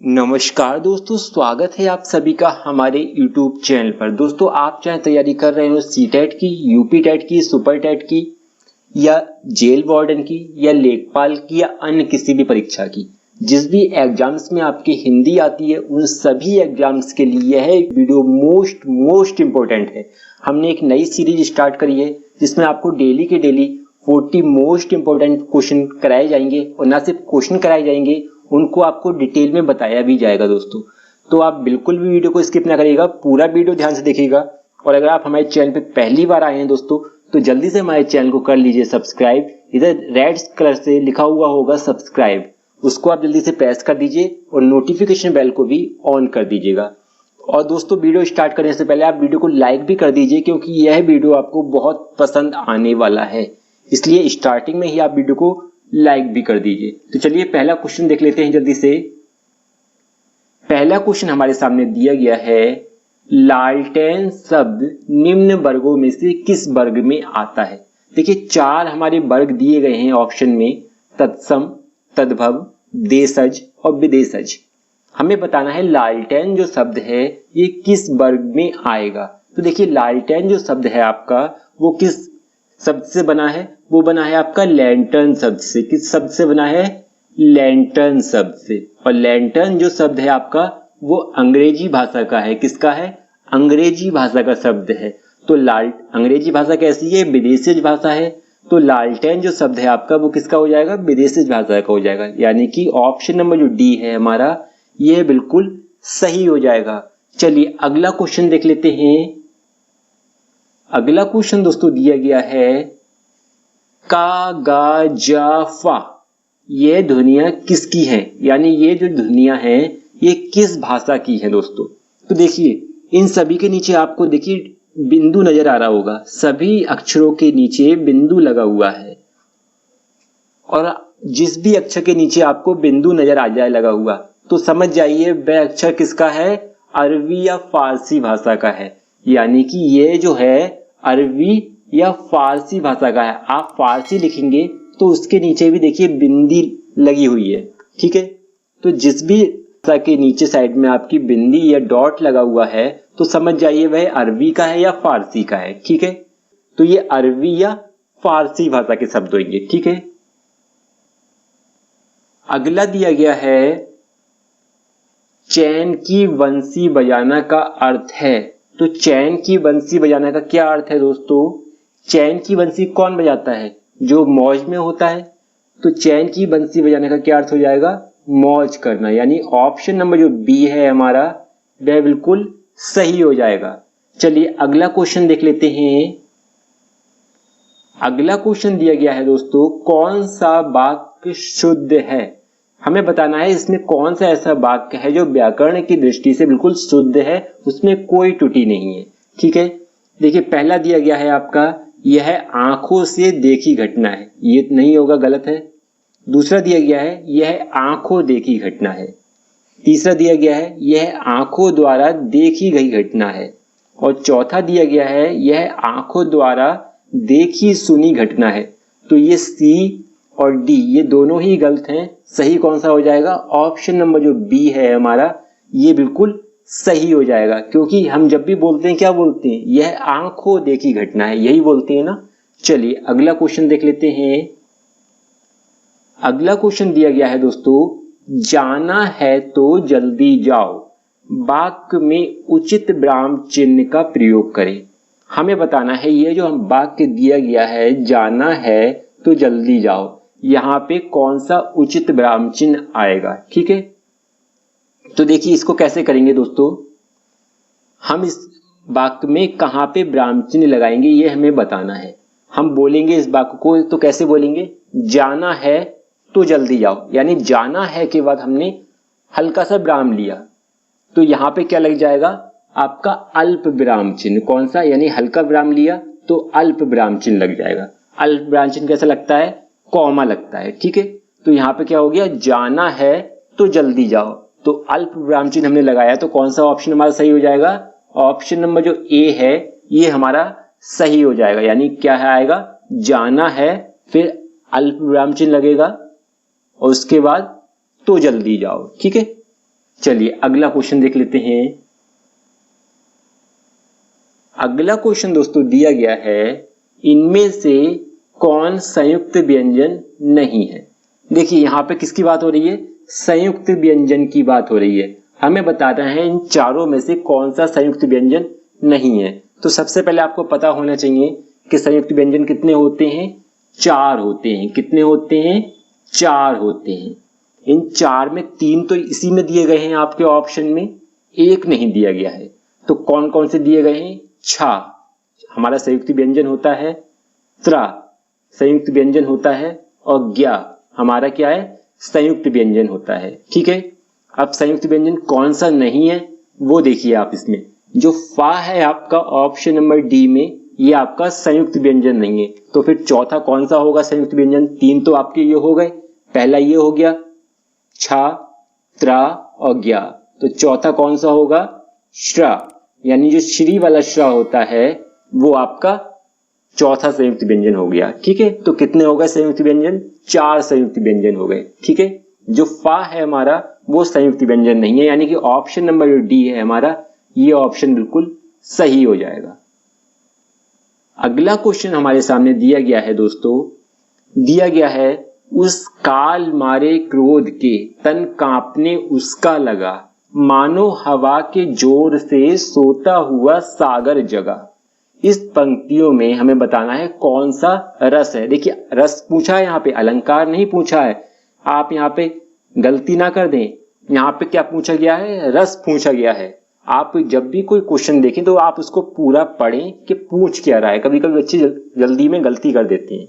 नमस्कार दोस्तों, स्वागत है आप सभी का हमारे YouTube चैनल पर। दोस्तों, आप चाहे तैयारी कर रहे हो सीटेट की, यूपी टेट की, सुपर टेट की या जेल वार्डन की या लेखपाल की या अन्य किसी भी परीक्षा की, जिस भी एग्जाम्स में आपकी हिंदी आती है उन सभी एग्जाम्स के लिए यह वीडियो मोस्ट इंपॉर्टेंट है। हमने एक नई सीरीज स्टार्ट करी है जिसमें आपको डेली के डेली 40 मोस्ट इंपॉर्टेंट क्वेश्चन कराए जाएंगे और ना सिर्फ क्वेश्चन कराए जाएंगे, उनको आपको डिटेल में बताया भी जाएगा दोस्तों। तो आप बिल्कुल भी वीडियो को स्किप ना करिएगा, पूरा वीडियो ध्यान से देखिएगा। और अगर आप हमारे चैनल पे पहली बार आए हैं दोस्तों, तो जल्दी से हमारे चैनल को कर लीजिए सब्सक्राइब। इधर रेड कलर से लिखा हुआ होगा सब्सक्राइब, उसको आप जल्दी से प्रेस कर दीजिए और नोटिफिकेशन बेल को भी ऑन कर दीजिएगा। और दोस्तों, वीडियो स्टार्ट करने से पहले आप वीडियो को लाइक भी कर दीजिए, क्योंकि यह वीडियो आपको बहुत पसंद आने वाला है, इसलिए स्टार्टिंग में ही आप वीडियो को लाइक भी कर दीजिए। तो चलिए पहला क्वेश्चन देख लेते हैं जल्दी से। पहला क्वेश्चन हमारे सामने दिया गया है, लालटेन शब्द निम्न वर्गों में से किस वर्ग में आता है। देखिए, चार हमारे वर्ग दिए गए हैं ऑप्शन में, तत्सम, तद्भव, देशज और विदेशज। हमें बताना है लालटेन जो शब्द है ये किस वर्ग में आएगा। तो देखिए, लालटेन जो शब्द है आपका वो किस शब्द से बना है, वो बना है आपका लैंटर्न शब्द से। किस शब्द से बना है? लैंटर्न शब्द से। और लैंटर्न जो शब्द है आपका वो अंग्रेजी भाषा का है। किसका है? अंग्रेजी भाषा का शब्द है। तो अंग्रेजी भाषा कैसी है? विदेशी भाषा है। तो लालटेन जो शब्द है आपका वो किसका हो जाएगा? विदेशी भाषा का हो जाएगा। यानी कि ऑप्शन नंबर जो डी है हमारा, ये बिल्कुल सही हो जाएगा। चलिए अगला क्वेश्चन देख लेते हैं। अगला क्वेश्चन दोस्तों दिया गया है, का, गा, जा, फा, ये ध्वनियां किसकी हैं? यानी ये जो ध्वनियां हैं ये किस भाषा की है दोस्तों। तो देखिए, इन सभी के नीचे आपको देखिए बिंदु नजर आ रहा होगा। सभी अक्षरों के नीचे बिंदु लगा हुआ है, और जिस भी अक्षर के नीचे आपको बिंदु नजर आ जाए लगा हुआ, तो समझ जाइए वह अक्षर किसका है? अरबी या फारसी भाषा का है। यानी कि ये जो है अरबी या फारसी भाषा का है। आप फारसी लिखेंगे तो उसके नीचे भी देखिए बिंदी लगी हुई है, ठीक है। तो जिस भी भाषा के नीचे साइड में आपकी बिंदी या डॉट लगा हुआ है, तो समझ जाइए वह अरबी का है या फारसी का है, ठीक है। तो ये अरबी या फारसी भाषा के शब्द होंगे, ठीक है। अगला दिया गया है, चैन की बंसी बजाना का अर्थ है। तो चैन की बंसी बजाना का क्या अर्थ है दोस्तों? चैन की बंसी कौन बजाता है? जो मौज में होता है। तो चैन की बंसी बजाने का क्या अर्थ हो जाएगा? मौज करना। यानी ऑप्शन नंबर जो बी है हमारा वह बिल्कुल सही हो जाएगा। चलिए अगला क्वेश्चन देख लेते हैं। अगला क्वेश्चन दिया गया है दोस्तों, कौन सा वाक्य शुद्ध है। हमें बताना है इसमें कौन सा ऐसा वाक्य है जो व्याकरण की दृष्टि से बिल्कुल शुद्ध है, उसमें कोई त्रुटि नहीं है, ठीक है। देखिए, पहला दिया गया है आपका, यह आंखों से देखी घटना है। ये नहीं होगा, गलत है। दूसरा दिया गया है, यह आंखों देखी घटना है। तीसरा दिया गया है, यह आंखों द्वारा देखी गई घटना है। और चौथा दिया गया है, यह आंखों द्वारा देखी सुनी घटना है। तो ये सी और डी ये दोनों ही गलत हैं। सही कौन सा हो जाएगा? ऑप्शन नंबर जो बी है हमारा, ये बिल्कुल सही हो जाएगा। क्योंकि हम जब भी बोलते हैं क्या बोलते हैं? यह आंखों देखी घटना है, यही बोलते हैं ना। चलिए अगला क्वेश्चन देख लेते हैं। अगला क्वेश्चन दिया गया है दोस्तों, जाना है तो जल्दी जाओ, वाक्य में उचित विराम चिन्ह का प्रयोग करें। हमें बताना है ये जो हम वाक्य दिया गया है, जाना है तो जल्दी जाओ, यहां पे कौन सा उचित विराम चिन्ह आएगा, ठीक है। तो देखिए इसको कैसे करेंगे दोस्तों, हम इस वाक्य में कहां पे विराम चिन्ह लगाएंगे ये हमें बताना है। हम बोलेंगे इस वाक्य को तो कैसे बोलेंगे? जाना है तो जल्दी जाओ, यानी जाना है के बाद हमने हल्का सा विराम लिया, तो यहां पे क्या लग जाएगा? आपका अल्प विराम चिन्ह। कौन सा? यानी हल्का विराम लिया तो अल्प विराम चिन्ह लग जाएगा। अल्प विराम चिन्ह कैसा लगता है? कॉमा लगता है, ठीक है। तो यहाँ पे क्या हो गया? जाना है तो जल्दी जाओ, तो अल्प विराम चिन्ह हमने लगाया, तो कौन सा ऑप्शन हमारा सही हो जाएगा? ऑप्शन नंबर जो ए है ये हमारा सही हो जाएगा। यानी क्या है आएगा? जाना है, फिर अल्प विराम चिन्ह लगेगा और उसके बाद तो जल्दी जाओ, ठीक है। चलिए अगला क्वेश्चन देख लेते हैं। अगला क्वेश्चन दोस्तों दिया गया है, इनमें से कौन संयुक्त व्यंजन नहीं है। देखिए यहाँ पे किसकी बात हो रही है, संयुक्त व्यंजन की बात हो रही है। हमें बताना है इन चारों में से कौन सा संयुक्त व्यंजन नहीं है। तो सबसे पहले आपको पता होना चाहिए कि संयुक्त व्यंजन कितने होते हैं, 4 होते हैं। कितने होते हैं, 4 होते हैं। इन 4 में 3 तो इसी में दिए गए हैं आपके ऑप्शन में, 1 नहीं दिया गया है। तो कौन कौन से दिए गए हैं, छा हमारा संयुक्त व्यंजन होता है, त्रा संयुक्त व्यंजन होता है, और ज्ञा हमारा क्या है, संयुक्त व्यंजन होता है। ठीक है, अब संयुक्त व्यंजन कौन सा नहीं है वो देखिए आप। इसमें जो फा है आपका ऑप्शन नंबर डी में, ये आपका संयुक्त व्यंजन नहीं है। तो फिर चौथा कौन सा होगा संयुक्त व्यंजन, 3 तो आपके ये हो गए, पहला ये हो गया छा, त्रा और ज्ञा। तो चौथा कौन सा होगा, श्रा, यानी जो श्री वाला श्रा होता है वो आपका चौथा संयुक्त व्यंजन हो गया। ठीक है, तो कितने हो गए संयुक्त व्यंजन, 4 संयुक्त व्यंजन हो गए। ठीक है, जो फा है हमारा वो संयुक्त व्यंजन नहीं है, यानी कि ऑप्शन नंबर जो डी है हमारा, ये ऑप्शन बिल्कुल सही हो जाएगा। अगला क्वेश्चन हमारे सामने दिया गया है दोस्तों, दिया गया है, उस काल मारे क्रोध के तन कांपने उसका लगा, मानो हवा के जोर से सोता हुआ सागर जगा। इस पंक्तियों में हमें बताना है कौन सा रस है। देखिए रस पूछा है यहाँ पे, अलंकार नहीं पूछा है। आप यहाँ पे गलती ना कर दें, यहाँ पे क्या पूछा गया है, रस पूछा गया है। आप जब भी कोई क्वेश्चन देखें तो आप उसको पूरा पढ़ें कि पूछ क्या रहा है। कभी कभी बच्चे जल्दी में गलती कर देते हैं।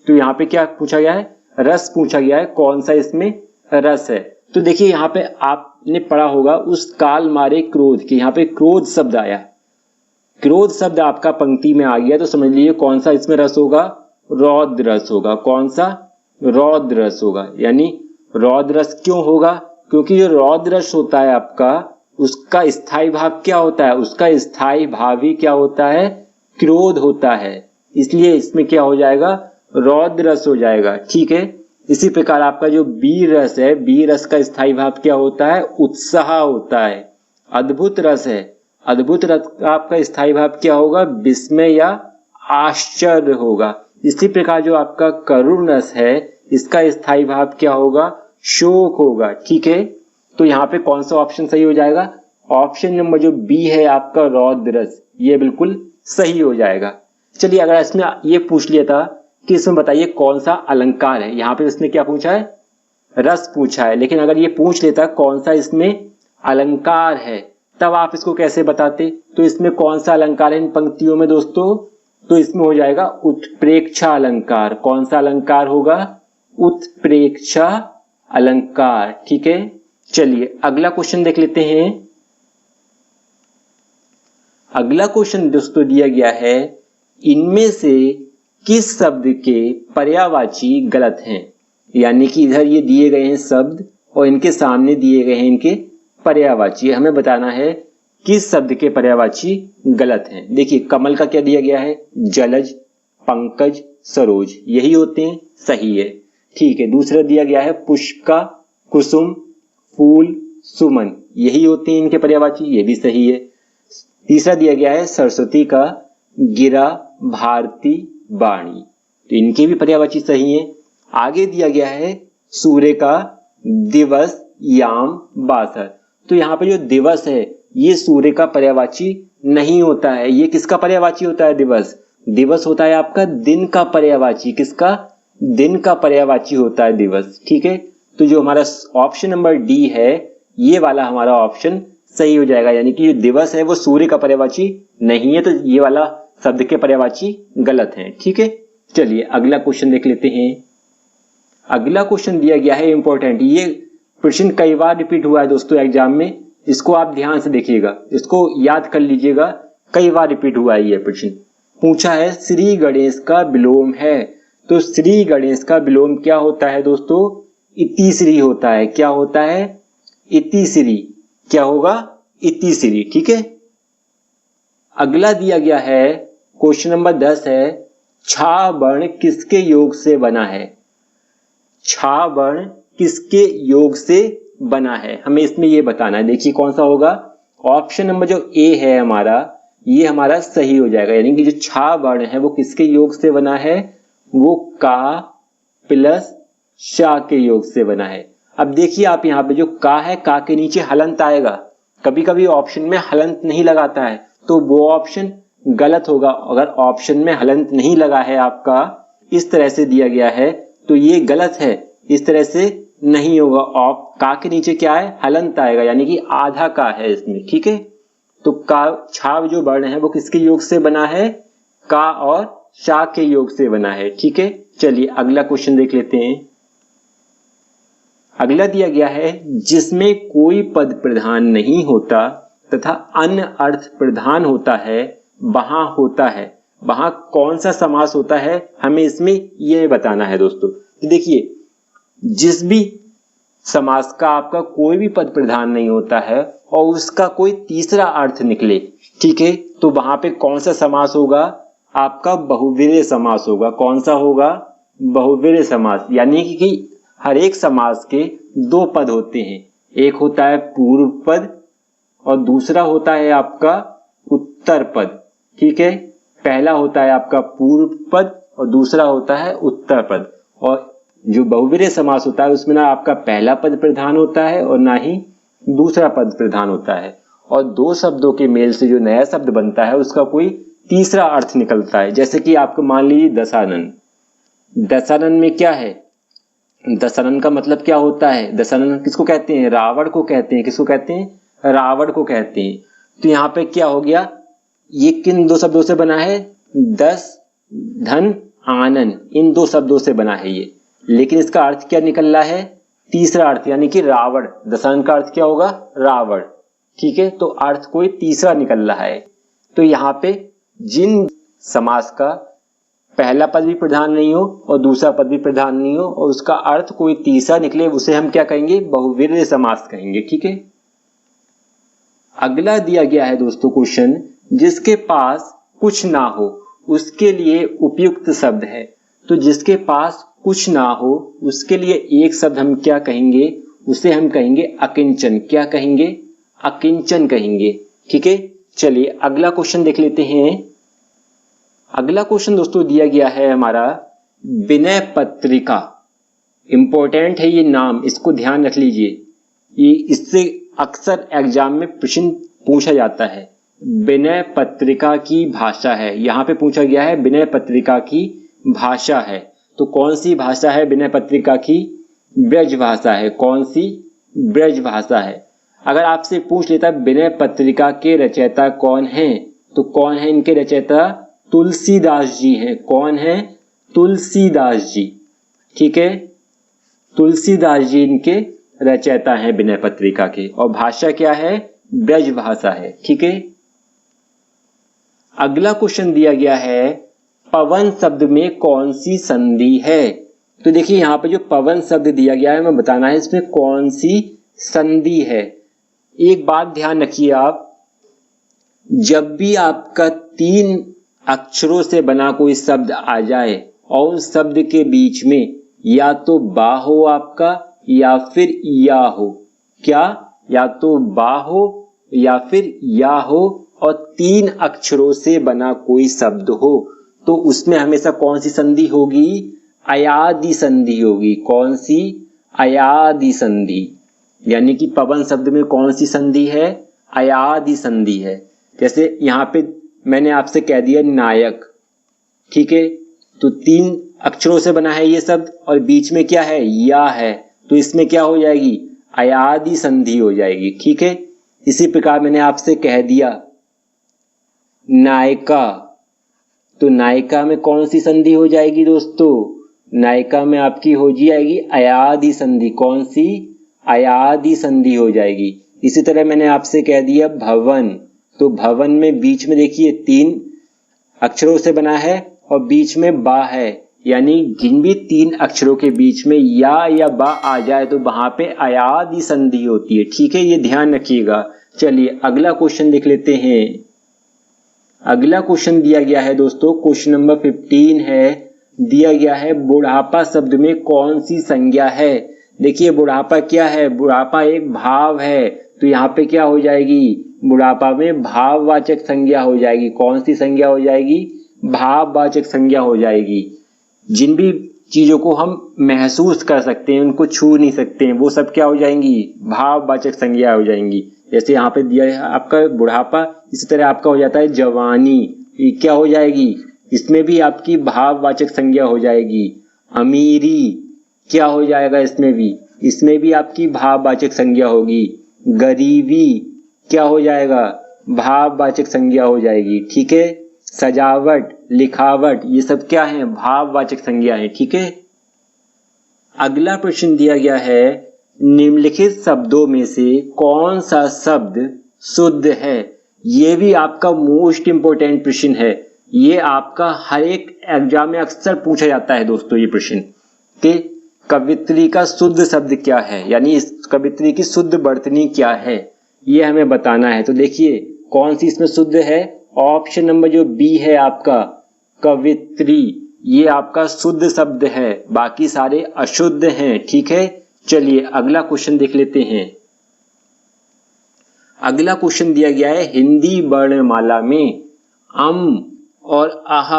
तो यहाँ पे क्या पूछा गया है, रस पूछा गया है, कौन सा इसमें रस है। तो देखिए यहाँ पे आपने पढ़ा होगा, उस काल मारे क्रोध के, यहाँ पे क्रोध शब्द आया, क्रोध शब्द आपका पंक्ति में आ गया, तो समझ लीजिए कौन सा इसमें रस होगा, रौद्र रस होगा। कौन सा, रौद्र रस होगा। यानी रौद्र रस क्यों होगा, क्योंकि जो रौद्र रस होता है आपका, उसका स्थायी भाव क्या होता है, उसका स्थायी भाव ही क्या होता है, क्रोध होता है। इसलिए इसमें क्या हो जाएगा, रौद्र रस हो जाएगा। ठीक है, इसी प्रकार आपका जो वीर रस है, वीर रस का स्थायी भाव क्या होता है, उत्साह होता है। अद्भुत रस है, अद्भुत रस का आपका स्थायी भाव क्या होगा, विस्मय या आश्चर्य होगा। इसी प्रकार जो आपका करुण रस है, इसका स्थायी भाव क्या होगा, शोक होगा। ठीक है, तो यहाँ पे कौन सा ऑप्शन सही हो जाएगा, ऑप्शन नंबर जो बी है आपका रौद्र रस, ये बिल्कुल सही हो जाएगा। चलिए अगर इसमें ये पूछ लिया था कि इसमें बताइए कौन सा अलंकार है, यहाँ पे इसने क्या पूछा है, रस पूछा है। लेकिन अगर ये पूछ लेता कौन सा इसमें अलंकार है, तब आप इसको कैसे बताते। तो इसमें कौन सा अलंकार है इन पंक्तियों में दोस्तों, तो इसमें हो जाएगा उत्प्रेक्षा अलंकार। कौन सा अलंकार होगा, उत्प्रेक्षा अलंकार। ठीक है, चलिए अगला क्वेश्चन देख लेते हैं। अगला क्वेश्चन दोस्तों दिया गया है, इनमें से किस शब्द के पर्यायवाची गलत हैं। यानी कि इधर ये दिए गए हैं शब्द और इनके सामने दिए गए हैं इनके पर्यायवाची। हमें बताना है किस शब्द के पर्यायवाची गलत हैं। देखिए कमल का क्या दिया गया है, जलज, पंकज, सरोज, यही होते हैं, सही है। ठीक है, दूसरा दिया गया है पुष्पा, कुसुम, फूल, सुमन, यही होते हैं इनके पर्यायवाची, ये भी सही है। तीसरा दिया गया है सरस्वती का गिरा, भारती, वाणी, तो इनके भी पर्यायवाची सही है। आगे दिया गया है सूर्य का दिवस, याम, बासर, तो यहाँ पे जो दिवस है ये सूर्य का पर्यायवाची नहीं होता है। ये किसका पर्यायवाची होता है, दिवस, दिवस होता है आपका दिन का पर्यायवाची। किसका, दिन का पर्यायवाची होता है दिवस। ठीक है, तो जो हमारा ऑप्शन नंबर डी है ये वाला हमारा ऑप्शन सही हो जाएगा। यानी कि जो दिवस है वो सूर्य का पर्यायवाची नहीं है, तो ये वाला शब्द के पर्यायवाची गलत है। ठीक है, चलिए अगला क्वेश्चन देख लेते हैं। अगला क्वेश्चन दिया गया है इंपॉर्टेंट, ये प्रश्न कई बार रिपीट हुआ है दोस्तों एग्जाम में, इसको आप ध्यान से देखिएगा, इसको याद कर लीजिएगा, कई बार रिपीट हुआ है ये प्रश्न। पूछा है श्री गणेश का विलोम है, तो श्री गणेश का विलोम क्या होता है दोस्तों, इतिश्री होता है। क्या होता है, इतिश्री, क्या होगा, इतिश्री। ठीक है, अगला दिया गया है क्वेश्चन नंबर 10 है, छा वर्ण किसके योग से बना है। छा वर्ण किसके योग से बना है, हमें इसमें ये बताना है। देखिए कौन सा होगा, ऑप्शन नंबर जो ए है हमारा, ये हमारा सही हो जाएगा। यानी कि जो छा वर्ण है वो किसके योग से बना है, वो का प्लस शा के योग से बना है। अब देखिए आप यहाँ पे जो का है, का के नीचे हलंत आएगा। कभी कभी ऑप्शन में हलंत नहीं लगाता है तो वो ऑप्शन गलत होगा। अगर ऑप्शन में हलंत नहीं लगा है आपका, इस तरह से दिया गया है तो ये गलत है, इस तरह से नहीं होगा। का के नीचे क्या है, हलंत आएगा, यानी कि आधा का है इसमें। ठीक है, तो का छा जो वर्ण है वो किसके योग से बना है, का और शा के योग से बना है। ठीक है, चलिए अगला क्वेश्चन देख लेते हैं। अगला दिया गया है, जिसमें कोई पद प्रधान नहीं होता तथा अन्य अर्थ प्रधान होता है, वहां होता है। वहां कौन सा समास होता है, हमें इसमें यह बताना है दोस्तों। तो देखिए, जिस भी समास का आपका कोई भी पद प्रधान नहीं होता है और उसका कोई तीसरा अर्थ निकले, ठीक है, तो वहां पे कौन सा समास होगा, आपका बहुव्रीहि समास होगा। कौन सा होगा, बहुव्रीहि समास। यानी कि हर एक समास के दो पद होते हैं, एक होता है पूर्व पद और दूसरा होता है आपका उत्तर पद। ठीक है, पहला होता है आपका पूर्व पद और दूसरा होता है उत्तर पद। और जो बहुव्रीहि समास होता है उसमें ना आपका पहला पद प्रधान होता है और ना ही दूसरा पद प्रधान होता है, और दो शब्दों के मेल से जो नया शब्द बनता है उसका कोई तीसरा अर्थ निकलता है। जैसे कि आपको मान लीजिए दशानन, दशानन में क्या है, दशानन का मतलब क्या होता है, दशानन किसको कहते हैं, रावण को कहते हैं। किसको कहते हैं, रावण को कहते हैं। तो यहाँ पे क्या हो गया, ये किन दो शब्दों से बना है, दस धन आनन, इन दो शब्दों से बना है ये। लेकिन इसका अर्थ क्या निकल रहा है, तीसरा अर्थ, यानी कि रावण। दशानन का अर्थ क्या होगा, रावण। ठीक है, तो अर्थ कोई तीसरा निकल रहा है। तो यहाँ पे जिन समास का पहला पद भी प्रधान नहीं हो और दूसरा पद भी प्रधान नहीं हो और उसका अर्थ कोई तीसरा निकले, उसे हम क्या कहेंगे, बहुव्रीहि समास कहेंगे। ठीक है, अगला दिया गया है दोस्तों क्वेश्चन, जिसके पास कुछ ना हो उसके लिए उपयुक्त शब्द है। तो जिसके पास कुछ ना हो उसके लिए एक शब्द हम क्या कहेंगे, उसे हम कहेंगे अकिंचन। क्या कहेंगे, अकिंचन कहेंगे। ठीक है, चलिए अगला क्वेश्चन देख लेते हैं। अगला क्वेश्चन दोस्तों दिया गया है हमारा विनय पत्रिका। इंपॉर्टेंट है ये नाम, इसको ध्यान रख लीजिए, ये इससे अक्सर एग्जाम में प्रश्न पूछा जाता है। विनय पत्रिका की भाषा है, यहां पे पूछा गया है विनय पत्रिका की भाषा है। तो कौन सी भाषा है विनय पत्रिका की, ब्रज भाषा है। कौन सी, ब्रज भाषा है। अगर आपसे पूछ लेता विनय पत्रिका के रचयिता कौन हैं, तो कौन है इनके रचयिता, तुलसीदास जी हैं। कौन है, तुलसीदास जी। ठीक है, तुलसीदास जी इनके रचयिता हैं विनय पत्रिका के, और भाषा क्या है, ब्रज भाषा है। ठीक है, अगला क्वेश्चन दिया गया है, पवन शब्द में कौन सी संधि है। तो देखिए यहां पे जो पवन शब्द दिया गया है हमें बताना है इसमें कौन सी संधि है। एक बात ध्यान रखिए आप, जब भी आपका 3 अक्षरों से बना कोई शब्द आ जाए और उस शब्द के बीच में या तो बा हो आपका या फिर या हो, क्या, या तो बा हो या फिर या हो, और 3 अक्षरों से बना कोई शब्द हो, तो उसमें हमेशा कौन सी संधि होगी, अयादि संधि होगी। कौन सी, अयादि संधि। यानी कि पवन शब्द में कौन सी संधि है, अयादि संधि है। जैसे यहां पे मैंने आपसे कह दिया नायक, ठीक है, तो 3 अक्षरों से बना है ये शब्द और बीच में क्या है, या है, तो इसमें क्या हो जाएगी, अयादि संधि हो जाएगी। ठीक है, इसी प्रकार मैंने आपसे कह दिया नायिका, तो नायिका में कौन सी संधि हो जाएगी दोस्तों, नायिका में आपकी हो जाएगी अयादि संधि। कौन सी, अयादि संधि हो जाएगी। इसी तरह मैंने आपसे कह दिया भवन, तो भवन में बीच में देखिए 3 अक्षरों से बना है और बीच में बा है, यानी जिन भी 3 अक्षरों के बीच में या बा आ जाए तो वहां पे अयादि संधि होती है। ठीक है, ये ध्यान रखिएगा। चलिए अगला क्वेश्चन देख लेते हैं। अगला क्वेश्चन दिया गया है दोस्तों, क्वेश्चन नंबर 15 है, दिया गया है बुढ़ापा शब्द में कौन सी संज्ञा है। देखिए बुढ़ापा क्या है, बुढ़ापा एक भाव है, तो यहाँ पे क्या हो जाएगी, बुढ़ापा में भाववाचक संज्ञा हो जाएगी। कौन सी संज्ञा हो जाएगी, भाववाचक संज्ञा हो जाएगी। जिन भी चीजों को हम महसूस कर सकते हैं, उनको छू नहीं सकते हैं, वो सब क्या हो जाएंगी, भाववाचक संज्ञा हो जाएंगी। जैसे यहाँ पे दिया है आपका बुढ़ापा, इसी तरह आपका हो जाता है जवानी, ये क्या हो जाएगी, इसमें भी आपकी भाववाचक संज्ञा हो जाएगी। अमीरी क्या हो जाएगा, इसमें भी आपकी भाववाचक संज्ञा होगी। गरीबी क्या हो जाएगा, भाववाचक संज्ञा हो जाएगी। ठीक है, सजावट, लिखावट, ये सब क्या है, भाववाचक संज्ञा है। ठीक है, अगला प्रश्न दिया गया है, निम्नलिखित शब्दों में से कौन सा शब्द शुद्ध है। ये भी आपका मोस्ट इंपोर्टेंट प्रश्न है, ये आपका हर एक एग्जाम में अक्सर पूछा जाता है दोस्तों ये प्रश्न, कि कवित्री का शुद्ध शब्द क्या है, यानी इस कवित्री की शुद्ध वर्तनी क्या है, ये हमें बताना है। तो देखिए कौन सी इसमें शुद्ध है, ऑप्शन नंबर जो बी है आपका, कवित्री, ये आपका शुद्ध शब्द है, बाकी सारे अशुद्ध हैं। ठीक है, चलिए अगला क्वेश्चन देख लेते हैं। अगला क्वेश्चन दिया गया है, हिंदी वर्णमाला में अम और आह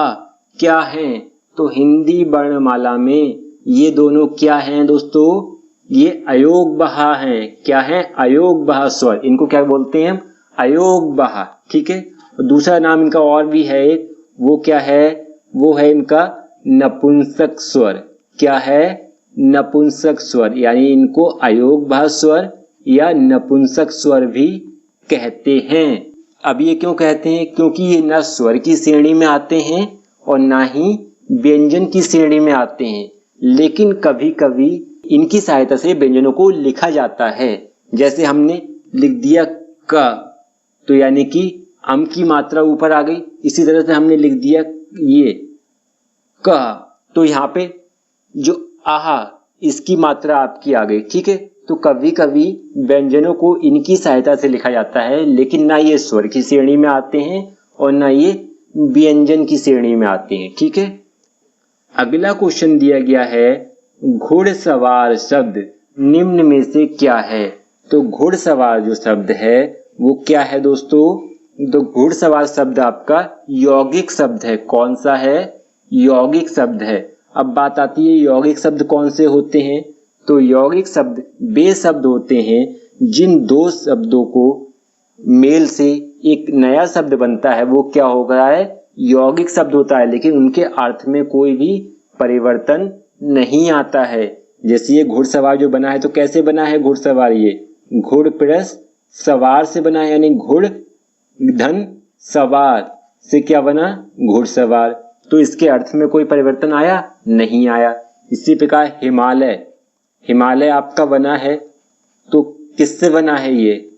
क्या हैं। तो हिंदी वर्णमाला में ये दोनों क्या हैं दोस्तों, ये अयोगबहा हैं। क्या है, अयोगबहा स्वर, इनको क्या बोलते हैं हम, अयोगबहा। ठीक है, दूसरा नाम इनका और भी है एक, वो क्या है, वो है इनका नपुंसक स्वर। क्या है, नपुंसक स्वर, यानी इनको अयोगबहा स्वर या नपुंसक स्वर भी कहते हैं। अब ये क्यों कहते हैं, क्योंकि ये न स्वर की श्रेणी में आते हैं और ना ही व्यंजन की श्रेणी में आते हैं, लेकिन कभी कभी इनकी सहायता से व्यंजनों को लिखा जाता है। जैसे हमने लिख दिया क, तो यानी कि अम की मात्रा ऊपर आ गई, इसी तरह से हमने लिख दिया ये क, तो यहाँ पे जो आहा, इसकी मात्रा आपकी आ गई। ठीक है, तो कभी कभी व्यंजनों को इनकी सहायता से लिखा जाता है, लेकिन ना ये स्वर की श्रेणी में आते हैं और ना ये व्यंजन की श्रेणी में आते हैं। ठीक है, अगला क्वेश्चन दिया गया है, घुड़सवार शब्द निम्न में से क्या है। तो घुड़सवार जो शब्द है वो क्या है दोस्तों, तो घुड़सवार शब्द आपका यौगिक शब्द है। कौन सा है, यौगिक शब्द है। अब बात आती है यौगिक शब्द कौन से होते हैं, तो यौगिक शब्द वे शब्द होते हैं जिन दो शब्दों को मेल से एक नया शब्द बनता है, वो क्या हो गया है, यौगिक शब्द होता है, लेकिन उनके अर्थ में कोई भी परिवर्तन नहीं आता है। जैसे ये घुड़सवार जो बना है, तो कैसे बना है घुड़सवार, ये घुड़ प्लस सवार से बना है, यानी घुड़ धन सवार से क्या बना, घुड़सवार। तो इसके अर्थ में कोई परिवर्तन आया, नहीं आया। इसी प्रकार हिमालय, हिमालय आपका बना है, तो किससे बना है, ये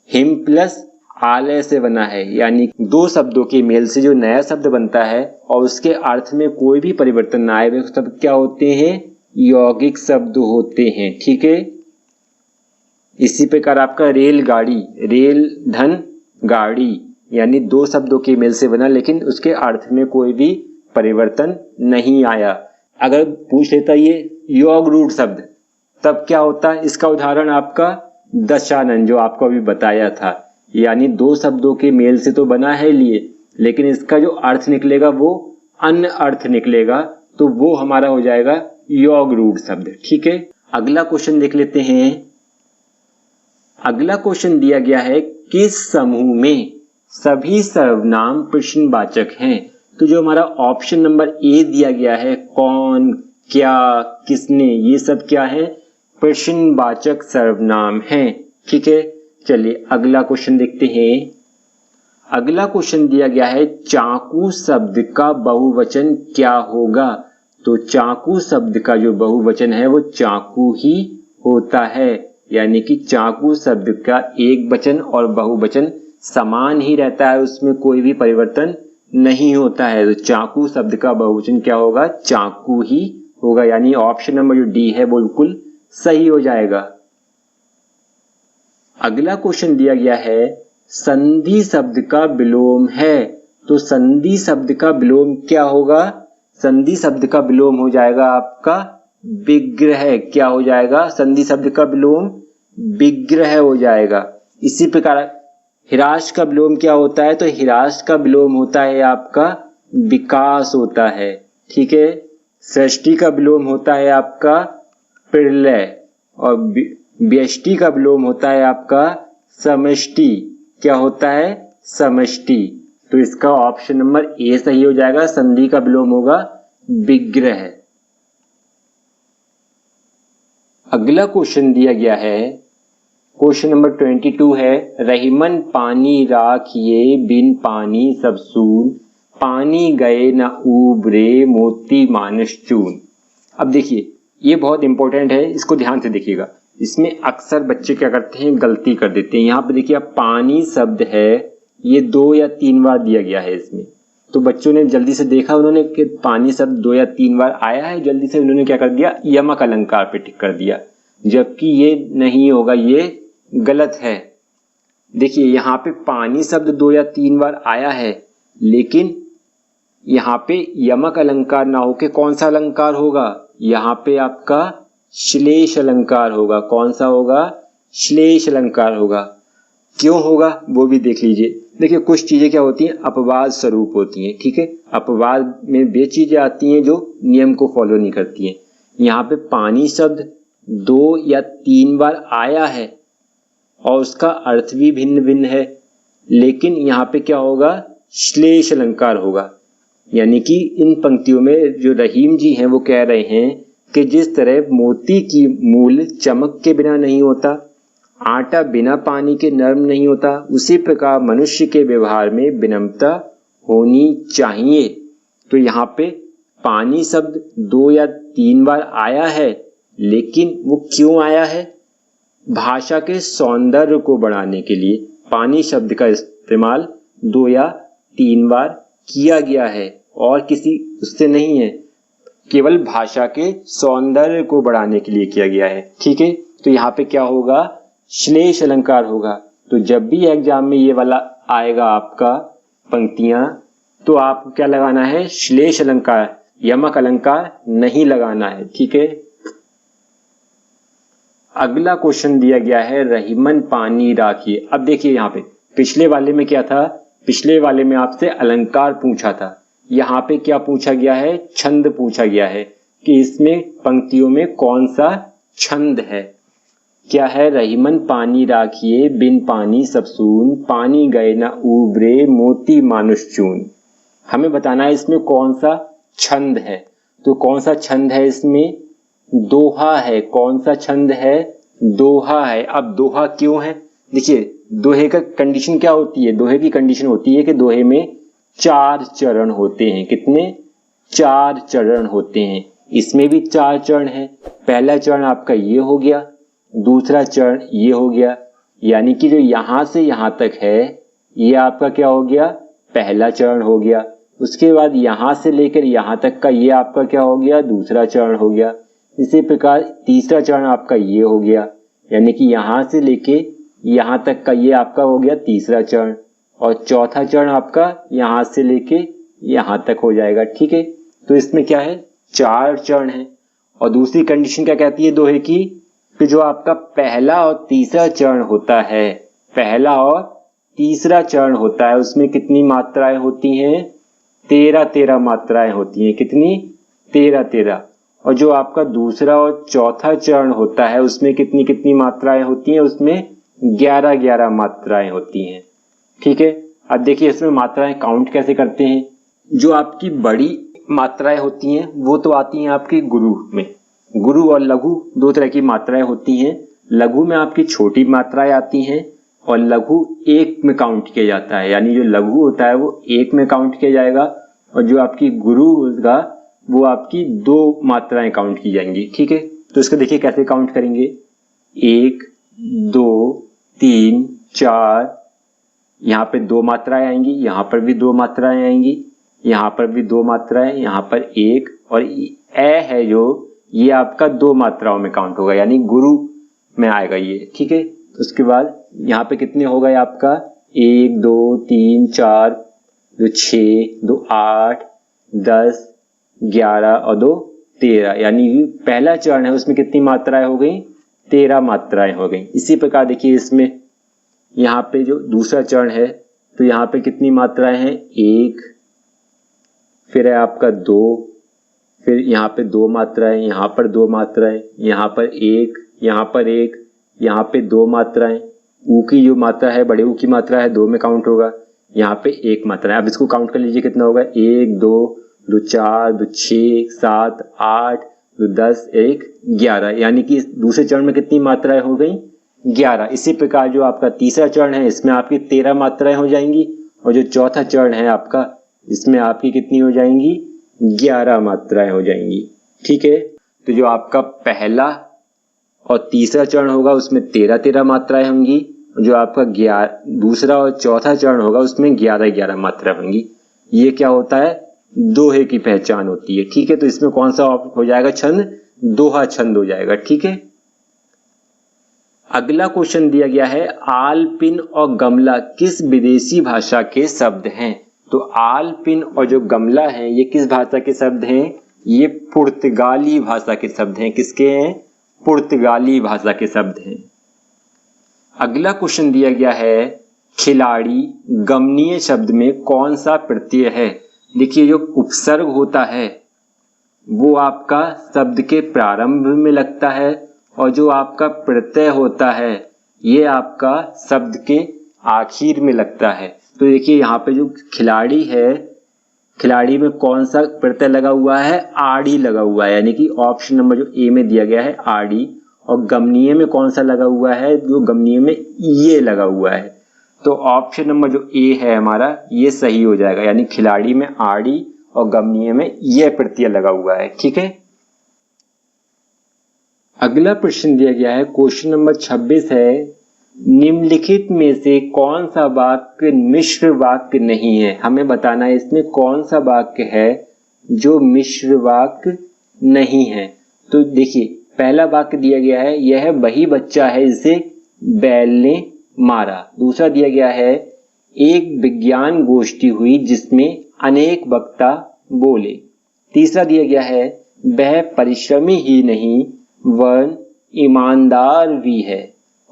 हिम प्लस आलय से बना है, यानी दो शब्दों के मेल से जो नया शब्द बनता है और उसके अर्थ में कोई भी परिवर्तन ना आए, वे शब्द क्या होते हैं, यौगिक शब्द होते हैं। ठीक है, इसी प्रकार आपका रेलगाड़ी, रेल धन गाड़ी, यानी दो शब्दों के मेल से बना, लेकिन उसके अर्थ में कोई भी परिवर्तन नहीं आया। अगर पूछ लेता ये योग रूढ़ शब्द, तब क्या होता है, इसका उदाहरण आपका दशानन जो आपको अभी बताया था, यानी दो शब्दों के मेल से तो बना है लिए, लेकिन इसका जो अर्थ निकलेगा वो अन्य अर्थ निकलेगा, तो वो हमारा हो जाएगा योग रूढ़ शब्द। ठीक है, अगला क्वेश्चन देख लेते हैं। अगला क्वेश्चन दिया गया है, किस समूह में सभी सर्वनाम प्रश्नवाचक हैं। तो जो हमारा ऑप्शन नंबर ए दिया गया है, कौन, क्या, किसने, ये सब क्या है, प्रश्नवाचक सर्वनाम हैं। ठीक है, चलिए अगला क्वेश्चन देखते हैं। अगला क्वेश्चन दिया गया है, चाकू शब्द का बहुवचन क्या होगा। तो चाकू शब्द का जो बहुवचन है वो चाकू ही होता है, यानी कि चाकू शब्द का एक वचन और बहुवचन समान ही रहता है, उसमें कोई भी परिवर्तन नहीं होता है। तो चाकू शब्द का बहुवचन क्या होगा, चाकू ही होगा, यानी ऑप्शन नंबर जो डी है वो बिल्कुल सही हो जाएगा। अगला क्वेश्चन दिया गया है, संधि शब्द का विलोम है। तो संधि शब्द का विलोम क्या होगा, संधि शब्द का विलोम हो जाएगा आपका विग्रह क्या हो जाएगा, संधि शब्द का विलोम विग्रह हो जाएगा। इसी प्रकार हिरास का विलोम क्या होता है, तो हिरास का विलोम होता है आपका विकास होता है, ठीक है। सृष्टि का विलोम होता है आपका प्रलय और व्यष्टि का विलोम होता है आपका समष्टि। क्या होता है, समष्टि। तो इसका ऑप्शन नंबर ए सही हो जाएगा, संधि का विलोम होगा विग्रह। अगला क्वेश्चन दिया गया है, क्वेश्चन नंबर 22 है, रहीमन पानी राखिए बिन पानी सब सून, पानी गए न उबरे मोती मानस चून। अब देखिए ये बहुत इंपॉर्टेंट है, इसको ध्यान से देखिएगा। इसमें अक्सर बच्चे क्या करते हैं, गलती कर देते हैं। यहाँ पे देखिए अब पानी शब्द है, ये 2 या 3 बार दिया गया है इसमें। तो बच्चों ने जल्दी से देखा उन्होंने कि पानी शब्द 2 या 3 बार आया है, जल्दी से उन्होंने क्या कर दिया, यमक अलंकार पे टिक कर दिया, जबकि ये नहीं होगा, ये गलत है। देखिए यहाँ पे पानी शब्द 2 या 3 बार आया है, लेकिन यहाँ पे यमक अलंकार ना होके कौन सा अलंकार होगा, यहाँ पे आपका श्लेष अलंकार होगा। कौन सा होगा, श्लेष अलंकार होगा। क्यों होगा वो भी देख लीजिए। देखिए कुछ चीजें क्या होती हैं, अपवाद स्वरूप होती हैं, ठीक है। अपवाद में वे चीजें आती हैं जो नियम को फॉलो नहीं करती हैं। यहाँ पे पानी शब्द 2 या 3 बार आया है और उसका अर्थ भी भिन्न भिन्न है, लेकिन यहाँ पे क्या होगा, श्लेष अलंकार होगा। यानी कि इन पंक्तियों में जो रहीम जी हैं वो कह रहे हैं कि जिस तरह मोती की मूल चमक के बिना नहीं होता, आटा बिना पानी के नरम नहीं होता, उसी प्रकार मनुष्य के व्यवहार में विनम्रता होनी चाहिए। तो यहाँ पे पानी शब्द 2 या 3 बार आया है, लेकिन वो क्यों आया है, भाषा के सौंदर्य को बढ़ाने के लिए पानी शब्द का इस्तेमाल 2 या 3 बार किया गया है और किसी उससे नहीं है, केवल भाषा के सौंदर्य को बढ़ाने के लिए किया गया है, ठीक है। तो यहाँ पे क्या होगा, श्लेष अलंकार होगा। तो जब भी एग्जाम में ये वाला आएगा आपका पंक्तियां, तो आपको क्या लगाना है, श्लेष अलंकार, यमक अलंकार नहीं लगाना है, ठीक है। अगला क्वेश्चन दिया गया है, रहीमन पानी राखिए। अब देखिए यहाँ पे पिछले वाले में क्या था, पिछले वाले में आपसे अलंकार पूछा था, यहाँ पे क्या पूछा गया है, छंद पूछा गया है कि इसमें पंक्तियों में कौन सा छंद है। क्या है, रहीमन पानी राखिए बिन पानी सब सून, पानी गए ना उबरे मोती मानुष चून। हमें बताना है इसमें कौन सा छंद है। तो कौन सा छंद है, इसमें दोहा है। कौन सा छंद है, दोहा है। अब दोहा क्यों है, देखिए दोहे का कंडीशन क्या होती है, दोहे की कंडीशन होती है कि दोहे में 4 चरण होते हैं। कितने, 4 चरण होते हैं। इसमें भी 4 चरण है। पहला चरण आपका ये हो गया, दूसरा चरण ये हो गया, यानी कि जो यहां से यहां तक है ये आपका क्या हो गया, पहला चरण हो गया। उसके बाद यहां से लेकर यहां तक का ये आपका क्या हो गया, दूसरा चरण हो गया। इसी प्रकार तीसरा चरण आपका ये हो गया, यानी कि यहां से लेके यहां तक का ये आपका हो गया तीसरा चरण, और चौथा चरण आपका यहां से लेके यहां तक हो जाएगा, ठीक है। तो इसमें क्या है, 4 चरण है। और दूसरी कंडीशन क्या कहती है दोहे की, कि जो आपका पहला और तीसरा चरण होता है, पहला और तीसरा चरण होता है, उसमें कितनी मात्राएं होती हैं, 13 मात्राएं होती हैं। कितनी, 13। और जो आपका दूसरा और चौथा चरण होता है उसमें कितनी कितनी मात्राएं होती हैं, उसमें 11 मात्राएं होती हैं, ठीक है। अब देखिए इसमें मात्राएं काउंट कैसे करते हैं। जो आपकी बड़ी मात्राएं होती हैं वो तो आती हैं आपकी गुरु में। गुरु और लघु 2 तरह की मात्राएं होती हैं। लघु में आपकी छोटी मात्राएं आती हैं और लघु 1 में काउंट किया जाता है, यानी जो लघु होता है वो 1 में काउंट किया जाएगा, और जो आपकी गुरु होगा वो आपकी 2 मात्राएं काउंट की जाएंगी, ठीक है। तो इसको देखिए कैसे काउंट करेंगे, 1 2 3 4, यहाँ पे 2 मात्राएं आएंगी, यहाँ पर भी 2 मात्राएं आएंगी, यहाँ पर भी 2 मात्राएं, यहाँ पर 1, और ए है जो ये आपका 2 मात्राओं में काउंट होगा, यानी गुरु में आएगा ये, ठीक है। उसके बाद यहाँ पे कितने हो गए आपका, 1 2 3 4 2 6 2 8 10 11 और 2 13, यानी पहला चरण है उसमें कितनी मात्राएं हो गई? 13 मात्राएं हो गई। इसी प्रकार देखिए इसमें यहाँ पे जो दूसरा चरण है तो यहाँ पे कितनी मात्राएं हैं? 1, फिर है आपका 2, फिर यहाँ पे 2 मात्राएं, यहाँ पर 2 मात्राएं, यहाँ पर 1, यहाँ पर 1, यहाँ पे 2 मात्राएं। ऊ की जो मात्रा है, बड़े ऊ की मात्रा है 2 में काउंट होगा, यहाँ पे 1 मात्रा है। अब इसको काउंट कर लीजिए कितना होगा? 1, 2, 2, 4, 2, 6, 7, 8, 2, 10, 1, 11, यानी कि दूसरे चरण में कितनी मात्राएं हो गई? 11। इसी प्रकार जो आपका तीसरा चरण है इसमें आपकी 13 मात्राएं हो जाएंगी, और जो चौथा चरण है आपका इसमें आपकी कितनी हो जाएंगी? 11 मात्राएं हो जाएंगी। ठीक है, तो जो आपका पहला और तीसरा चरण होगा उसमें 13 मात्राएं होंगी, जो आपका दूसरा और चौथा चरण होगा उसमें 11 मात्रा होंगी। ये क्या होता है? दोहे की पहचान होती है। ठीक है, तो इसमें कौन सा हो जाएगा छंद? दोहा छंद हो जाएगा। ठीक है, अगला क्वेश्चन दिया गया है, आल, पिन और गमला किस विदेशी भाषा के शब्द हैं? तो आल, पिन और जो गमला है ये किस भाषा के शब्द हैं? ये पुर्तगाली भाषा के शब्द हैं। किसके हैं? पुर्तगाली भाषा के शब्द हैं। अगला क्वेश्चन दिया गया है, खिलाड़ी गमनीय शब्द में कौन सा प्रत्यय है? देखिए जो उपसर्ग होता है वो आपका शब्द के प्रारंभ में लगता है, और जो आपका प्रत्यय होता है ये आपका शब्द के आखिर में लगता है। तो देखिए यहाँ पे जो खिलाड़ी है, खिलाड़ी में कौन सा प्रत्यय लगा हुआ है? आड़ी लगा हुआ है, यानी कि ऑप्शन नंबर जो ए में दिया गया है आड़ी। और गमनीय में कौन सा लगा हुआ है? जो गमनीय में ये लगा हुआ है। तो ऑप्शन नंबर जो ए है हमारा ये सही हो जाएगा, यानी खिलाड़ी में आड़ी और गमनीय में ये प्रत्यय लगा हुआ है। ठीक है, अगला प्रश्न दिया गया है, क्वेश्चन नंबर 26 है, निम्नलिखित में से कौन सा वाक्य मिश्र वाक्य नहीं है? हमें बताना है इसमें कौन सा वाक्य है जो मिश्र वाक्य नहीं है। तो देखिए पहला वाक्य दिया गया है, यह वही बच्चा है जिसे बैल ने मारा। दूसरा दिया गया है, एक विज्ञान गोष्ठी हुई जिसमें अनेक वक्ता बोले। तीसरा दिया गया है, वह परिश्रमी ही नहीं वरन ईमानदार भी है।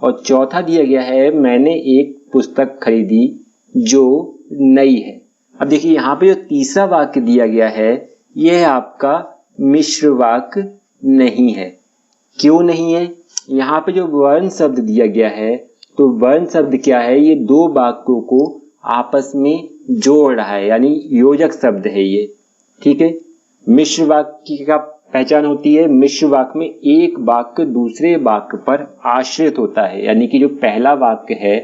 और चौथा दिया गया है, मैंने एक पुस्तक खरीदी जो नई है। अब देखिए यहाँ पे जो तीसरा वाक्य दिया गया है यह आपका मिश्र वाक्य नहीं है। क्यों नहीं है? यहाँ पे जो वर्ण शब्द दिया गया है, तो वर्ण शब्द क्या है? ये दो वाक्यों को आपस में जोड़ रहा है, यानी योजक शब्द है ये। ठीक है, मिश्र वाक्य का पहचान होती है, मिश्र वाक्य में एक वाक्य दूसरे वाक्य पर आश्रित होता है, यानी कि जो पहला वाक्य है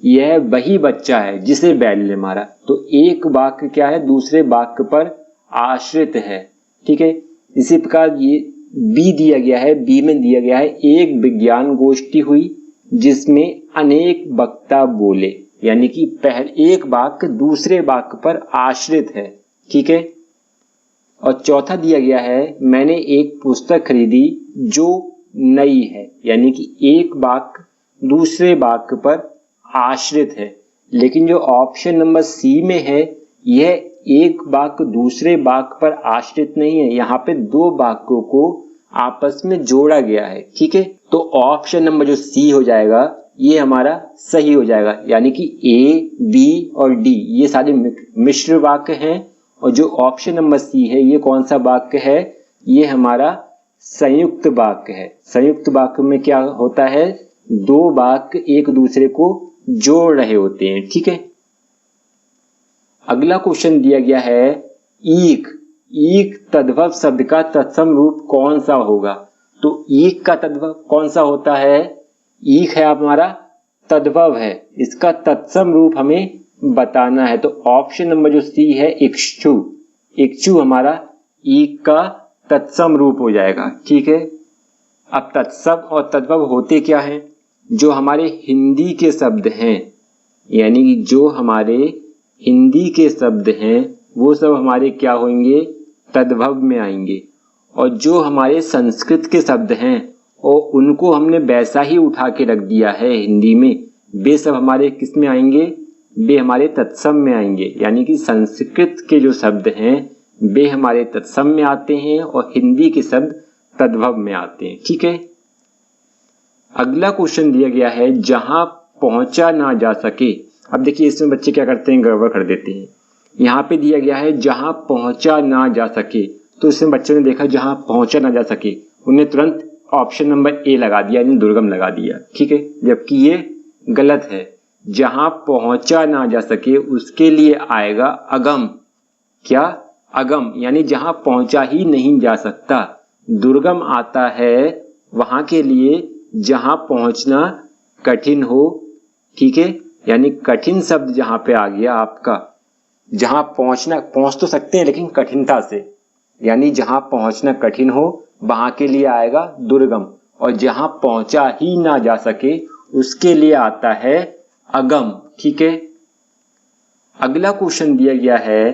यह वही बच्चा है जिसे बैल ने मारा, तो एक वाक्य क्या है? दूसरे वाक्य पर आश्रित है। ठीक है, इसी प्रकार ये बी दिया गया है, बी में दिया गया है, एक विज्ञान गोष्ठी हुई जिसमें अनेक वक्ता बोले, यानी कि एक वाक्य दूसरे वाक्य पर आश्रित है। ठीक है, और चौथा दिया गया है, मैंने एक पुस्तक खरीदी जो नई है, यानी कि एक वाक्य दूसरे वाक्य पर आश्रित है। लेकिन जो ऑप्शन नंबर सी में है यह एक वाक्य दूसरे वाक्य पर आश्रित नहीं है, यहाँ पे दो वाक्यों को आपस में जोड़ा गया है। ठीक है, तो ऑप्शन नंबर जो सी हो जाएगा ये हमारा सही हो जाएगा, यानी कि ए, बी और डी ये सारे मिश्र वाक्य हैं, और जो ऑप्शन नंबर सी है ये कौन सा वाक्य है? ये हमारा संयुक्त वाक्य है। संयुक्त वाक्य में क्या होता है? दो वाक्य एक दूसरे को जोड़ रहे होते हैं। ठीक है, अगला क्वेश्चन दिया गया है, ईक, ईक तद्भव शब्द का तत्सम रूप कौन सा होगा? तो ईक का तद्भव कौन सा होता है? ईक है हमारा तद्भव है, इसका तत्सम रूप हमें बताना है। तो ऑप्शन नंबर जो सी है इक्षु, इक्षु हमारा ईक का तत्सम रूप हो जाएगा। ठीक है, अब तत्सम और तद्भव होते क्या हैं? जो हमारे हिंदी के शब्द हैं, यानी कि जो हमारे हिंदी के शब्द हैं वो सब हमारे क्या होंगे? तद्भव में आएंगे। और जो हमारे संस्कृत के शब्द हैं और उनको हमने वैसा ही उठा के रख दिया है हिंदी में, वे सब हमारे किस में आएंगे? वे हमारे तत्सम में आएंगे। यानी कि संस्कृत के जो शब्द हैं वे हमारे तत्सम में आते हैं और हिंदी के शब्द तद्भव में आते हैं। ठीक है, अगला क्वेश्चन दिया गया है जहां पहुंचा ना जा सके। अब देखिए इसमें बच्चे क्या करते हैं, गड़बड़ कर देते हैं। यहाँ पे दिया गया है जहां पहुंचा ना जा सके, तो इसमें बच्चों ने देखा जहां पहुंचा ना जा सके, उन्हें तुरंत ऑप्शन नंबर ए लगा दिया, यानी दुर्गम लगा दिया। ठीक है, जबकि ये गलत है। जहां पहुंचा ना जा सके उसके लिए आएगा अगम। क्या? अगम, यानी जहां पहुंचा ही नहीं जा सकता। दुर्गम आता है वहां के लिए जहां पहुंचना कठिन हो। ठीक है, यानी कठिन शब्द जहां पे आ गया आपका, जहां पहुंच तो सकते हैं लेकिन कठिनता से, यानी जहां पहुंचना कठिन हो वहां के लिए आएगा दुर्गम, और जहां पहुंचा ही ना जा सके उसके लिए आता है अगम। ठीक है, अगला क्वेश्चन दिया गया है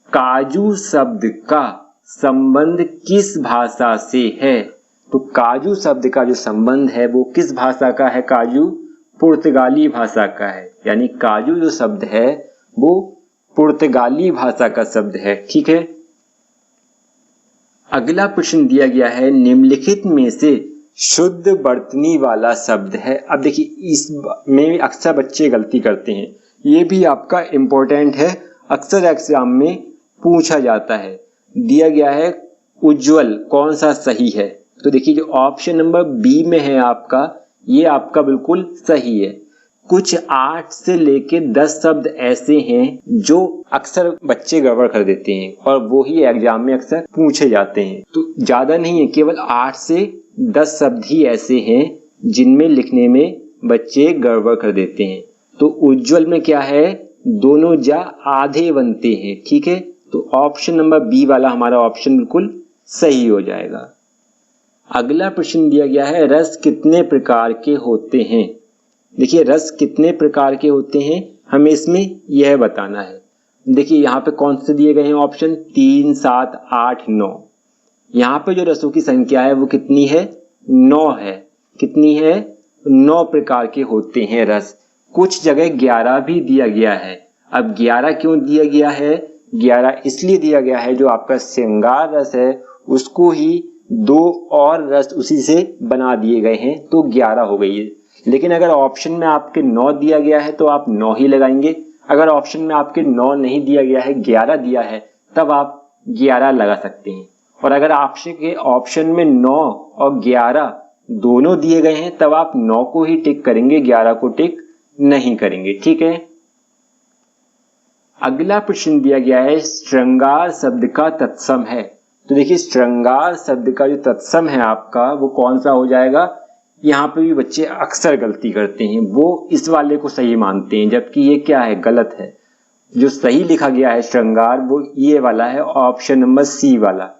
काजू शब्द का संबंध किस भाषा से है। तो काजू शब्द का जो संबंध है वो किस भाषा का है? काजू पुर्तगाली भाषा का है, यानी काजू जो शब्द है वो पुर्तगाली भाषा का शब्द है। ठीक है, अगला प्रश्न दिया गया है निम्नलिखित में से शुद्ध वर्तनी वाला शब्द है। अब देखिए इसमें अक्सर बच्चे गलती करते हैं, ये भी आपका इंपॉर्टेंट है, अक्सर एग्जाम में पूछा जाता है। दिया गया है उज्जवल, कौन सा सही है? तो देखिए जो ऑप्शन नंबर बी में है आपका, ये आपका बिल्कुल सही है। कुछ 8 से लेके 10 शब्द ऐसे हैं जो अक्सर बच्चे गड़बड़ कर देते हैं और वो ही एग्जाम में अक्सर पूछे जाते हैं। तो ज्यादा नहीं है, केवल 8 से 10 शब्द ही ऐसे हैं जिनमें लिखने में बच्चे गड़बड़ कर देते हैं। तो उज्जवल में क्या है, दोनों जा आधे बनते हैं। ठीक है, तो ऑप्शन नंबर बी वाला हमारा ऑप्शन बिल्कुल सही हो जाएगा। अगला प्रश्न दिया गया है रस कितने प्रकार के होते हैं। देखिए रस कितने प्रकार के होते हैं हमें इसमें यह बताना है। देखिए यहाँ पे कौन से दिए गए हैं ऑप्शन, 3, 7, 8, 9। यहाँ पे जो रसों की संख्या है वो कितनी है, 9 है। कितनी है, 9 प्रकार के होते हैं रस। कुछ जगह 11 भी दिया गया है। अब 11 क्यों दिया गया है, 11 इसलिए दिया गया है जो आपका श्रृंगार रस है उसको ही 2 और रस उसी से बना दिए गए हैं, तो 11 हो गई है। लेकिन अगर ऑप्शन में आपके 9 दिया गया है तो आप 9 ही लगाएंगे। अगर ऑप्शन में आपके 9 नहीं दिया गया है, 11 दिया है, तब आप 11 लगा सकते हैं। और अगर आपके ऑप्शन में 9 और 11 दोनों दिए गए हैं तब आप 9 को ही टिक करेंगे, 11 को टिक नहीं करेंगे। ठीक है, अगला प्रश्न दिया गया है श्रृंगार शब्द का तत्सम है। तो देखिए श्रृंगार शब्द का जो तत्सम है आपका वो कौन सा हो जाएगा। यहाँ पे भी बच्चे अक्सर गलती करते हैं, वो इस वाले को सही मानते हैं जबकि ये क्या है, गलत है। जो सही लिखा गया है श्रृंगार वो ये वाला है, ऑप्शन नंबर सी वाला,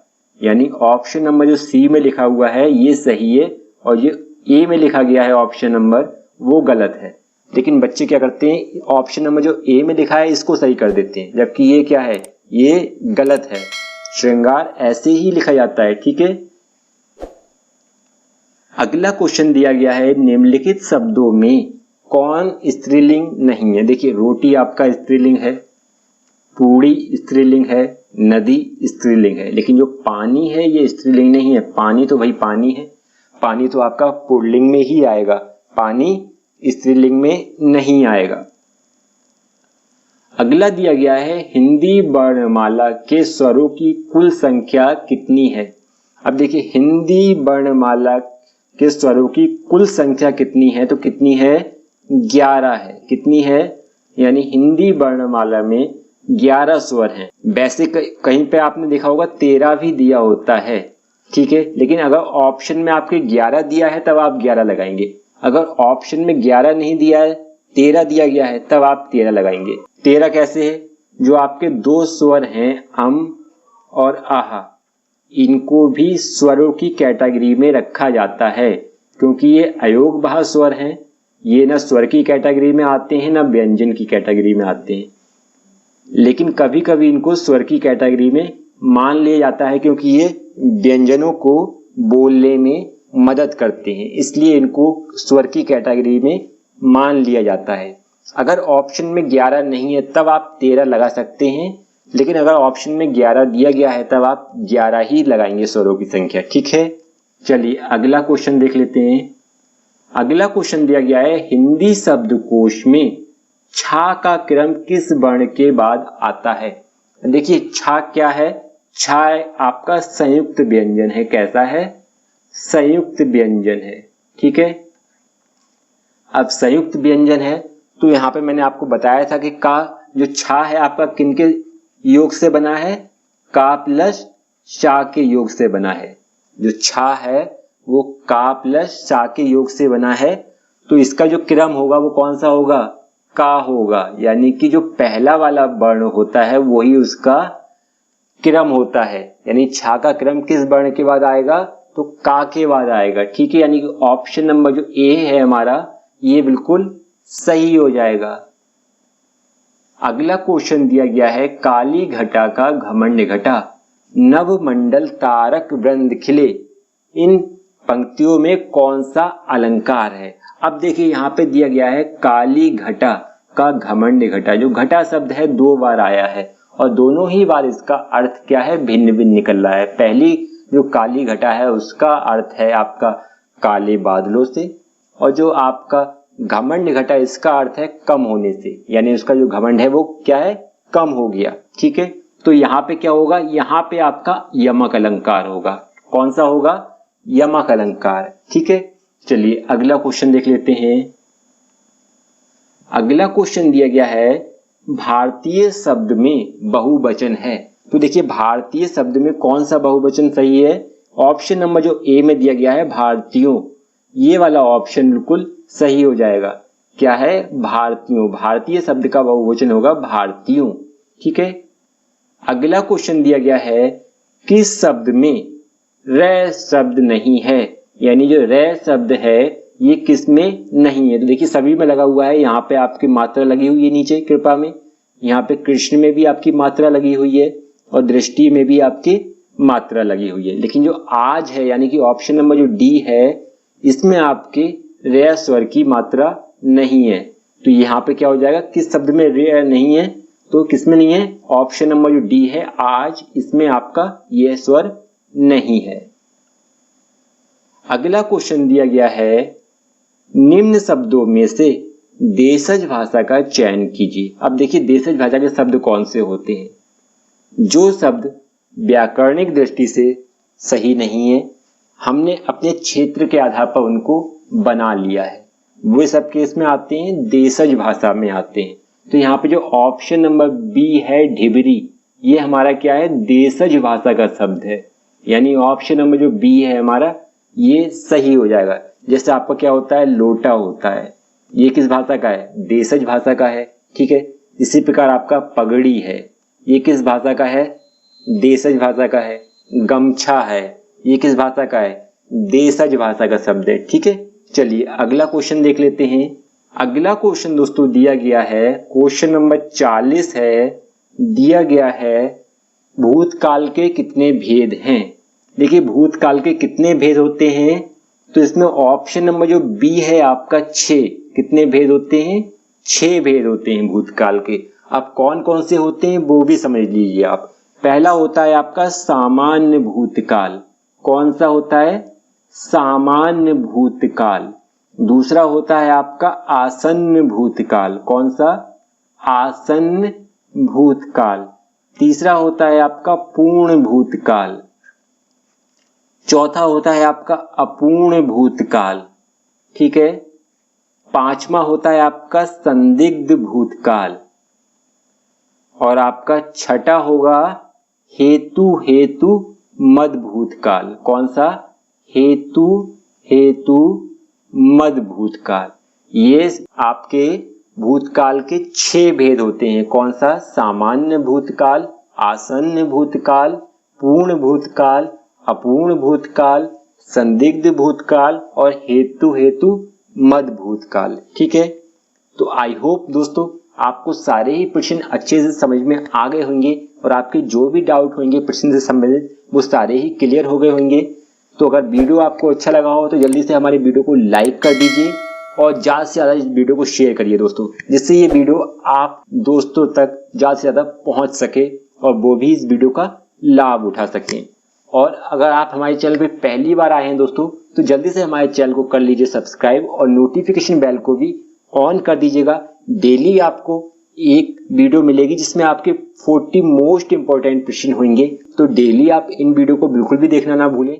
यानी ऑप्शन नंबर जो सी में लिखा हुआ है ये सही है और ये ए में लिखा गया है ऑप्शन नंबर वो गलत है। लेकिन बच्चे क्या करते हैं, ऑप्शन नंबर जो ए में लिखा है इसको सही कर देते हैं जबकि ये क्या है, ये गलत है। श्रृंगार ऐसे ही लिखा जाता है। ठीक है, अगला क्वेश्चन दिया गया है निम्नलिखित शब्दों में कौन स्त्रीलिंग नहीं है। देखिए रोटी आपका स्त्रीलिंग है, पूड़ी स्त्रीलिंग है, नदी स्त्रीलिंग है, लेकिन जो पानी है ये स्त्रीलिंग नहीं है। पानी तो भाई पानी है, पानी तो आपका पुल्लिंग में ही आएगा, पानी स्त्रीलिंग में नहीं आएगा। अगला दिया गया है हिंदी वर्णमाला के स्वरों की कुल संख्या कितनी है। अब देखिए हिंदी वर्णमाला के स्वरों की कुल संख्या कितनी है, तो कितनी है, 11 है। कितनी है, यानी हिंदी वर्णमाला में 11 स्वर हैं। वैसे कहीं पे आपने देखा होगा 13 भी दिया होता है। ठीक है, लेकिन अगर ऑप्शन में आपके 11 दिया है तब आप 11 लगाएंगे। अगर ऑप्शन में 11 नहीं दिया है, 13 दिया गया है, तब आप 13 लगाएंगे। 13 कैसे है, जो आपके 2 स्वर हैं अम और आहा, इनको भी स्वरों की कैटेगरी में रखा जाता है क्योंकि ये अयोग भाव स्वर हैं। ये ना स्वर की कैटेगरी में आते हैं ना व्यंजन की कैटेगरी में आते हैं, लेकिन कभी कभी इनको स्वर की कैटेगरी में मान लिया जाता है क्योंकि ये व्यंजनों को बोलने में मदद करते हैं, इसलिए इनको स्वर की कैटेगरी में मान लिया जाता है। अगर ऑप्शन में 11 नहीं है तब आप 13 लगा सकते हैं, लेकिन अगर ऑप्शन में 11 दिया गया है तब आप 11 ही लगाएंगे स्वरों की संख्या। ठीक है, चलिए अगला क्वेश्चन देख लेते हैं। अगला क्वेश्चन दिया गया है, हिंदी शब्दकोश में छा का क्रम किस वर्ण के बाद आता है। देखिए छा क्या है, छा आपका संयुक्त व्यंजन है। कैसा है, संयुक्त व्यंजन है। ठीक है, अब संयुक्त व्यंजन है तो यहां पे मैंने आपको बताया था कि का जो छा है आपका किनके योग से बना है, का प्लस शा के योग से बना है। जो छा है वो का प्लस शा के योग से बना है, तो इसका जो क्रम होगा वो कौन सा होगा, का होगा। यानी कि जो पहला वाला वर्ण होता है वही उसका क्रम होता है। यानी छा का क्रम किस वर्ण के बाद आएगा, तो का के बाद आएगा। ठीक है, यानी कि ऑप्शन नंबर जो ए है हमारा ये बिल्कुल सही हो जाएगा। अगला क्वेश्चन दिया गया है, काली घटा का घमंड घटा, नव मंडल तारक वृंद खिले, इन पंक्तियों में कौन सा अलंकार है। अब देखिए यहाँ पे दिया गया है काली घटा का घमंड घटा। जो घटा शब्द है 2 बार आया है और दोनों ही बार इसका अर्थ क्या है, भिन्न भिन्न निकल रहा है। पहली जो काली घटा है उसका अर्थ है आपका काले बादलों से, और जो आपका घमंड घटा इसका अर्थ है कम होने से, यानी उसका जो घमंड है वो क्या है, कम हो गया। ठीक है, तो यहाँ पे क्या होगा, यहाँ पे आपका यमक अलंकार होगा। कौन सा होगा, यमक अलंकार। ठीक है, चलिए अगला क्वेश्चन देख लेते हैं। अगला क्वेश्चन दिया गया है, भारतीय शब्द में बहुवचन है। तो देखिए भारतीय शब्द में कौन सा बहुवचन सही है, ऑप्शन नंबर जो ए में दिया गया है भारतीयों, ये वाला ऑप्शन बिल्कुल सही हो जाएगा। क्या है, भारतीयों। भारतीय शब्द का बहुवचन होगा भारतीयों। ठीक है, अगला क्वेश्चन दिया गया है, किस शब्द में रे शब्द नहीं है। यानी जो रे शब्द है ये किस में नहीं है। तो देखिए सभी में लगा हुआ है, यहाँ पे आपकी मात्रा लगी हुई है नीचे कृपा में, यहाँ पे कृष्ण में भी आपकी मात्रा लगी हुई है और दृष्टि में भी आपकी मात्रा लगी हुई है। लेकिन जो आज है यानी कि ऑप्शन नंबर जो डी है इसमें आपके रे स्वर की मात्रा नहीं है। तो यहाँ पे क्या हो जाएगा, किस शब्द में रे नहीं है, तो किसमें नहीं है, ऑप्शन नंबर जो डी है आज, इसमें आपका ये स्वर नहीं है। अगला क्वेश्चन दिया गया है, निम्न शब्दों में से देशज भाषा का चयन कीजिए। अब देखिए देशज भाषा के शब्द कौन से होते हैं, जो शब्द व्याकरणिक दृष्टि से सही नहीं है, हमने अपने क्षेत्र के आधार पर उनको बना लिया है, वो सब केस में आते हैं, देशज भाषा में आते हैं। तो यहाँ पे जो ऑप्शन नंबर बी है ढिबरी, ये हमारा क्या है, देशज भाषा का शब्द है। यानी ऑप्शन नंबर जो बी है हमारा ये सही हो जाएगा। जैसे आपका क्या होता है, लोटा होता है, ये किस भाषा का है, देशज भाषा का है। ठीक है, इसी प्रकार आपका पगड़ी है, ये किस भाषा का है, देशज भाषा का है। गमछा है, ये किस भाषा का है, देशज भाषा का शब्द है। ठीक है, चलिए अगला क्वेश्चन देख लेते हैं। अगला क्वेश्चन दोस्तों दिया गया है, क्वेश्चन नंबर 40 है, दिया गया है भूतकाल के कितने भेद हैं। देखिए भूतकाल के कितने भेद होते हैं, तो इसमें ऑप्शन नंबर जो बी है आपका 6, कितने भेद होते हैं, 6 भेद होते हैं भूतकाल के। अब कौन कौन से होते हैं वो भी समझ लीजिए आप। पहला होता है आपका सामान्य भूतकाल, कौन सा होता है, सामान्य भूतकाल। दूसरा होता है आपका आसन्न भूतकाल, कौन सा, आसन्न भूतकाल। तीसरा होता है आपका पूर्ण भूतकाल। चौथा होता है आपका अपूर्ण भूतकाल। ठीक है, पांचवा होता है आपका संदिग्ध भूतकाल, और आपका छठा होगा हेतु हेतु मद भूतकाल। कौन सा, हेतु हेतु मद भूतकाल। ये आपके भूतकाल के 6 भेद होते हैं। कौन सा, सामान्य भूतकाल, आसन्न भूतकाल, पूर्ण भूतकाल, अपूर्ण भूतकाल, संदिग्ध भूतकाल और हेतु हेतु मद भूतकाल। ठीक है, तो आई होप दोस्तों आपको सारे ही प्रश्न अच्छे से समझ में आ गए होंगे और आपके जो भी डाउट होंगे प्रश्न से संबंधित वो सारे ही क्लियर हो गए होंगे। तो अगर वीडियो आपको अच्छा लगा हो तो जल्दी से हमारे वीडियो को लाइक कर दीजिए और ज्यादा से ज्यादा इस वीडियो को शेयर करिए दोस्तों, जिससे ये वीडियो आप दोस्तों तक ज्यादा से ज्यादा पहुंच सके और वो भी इस वीडियो का लाभ उठा सकें। और अगर आप हमारे चैनल पे पहली बार आए हैं दोस्तों, तो जल्दी से हमारे चैनल को कर लीजिए सब्सक्राइब और नोटिफिकेशन बेल को भी ऑन कर दीजिएगा। डेली आपको एक वीडियो मिलेगी जिसमें आपके 40 मोस्ट इंपॉर्टेंट क्वेश्चन होंगे, तो डेली आप इन वीडियो को बिल्कुल भी देखना ना भूलें।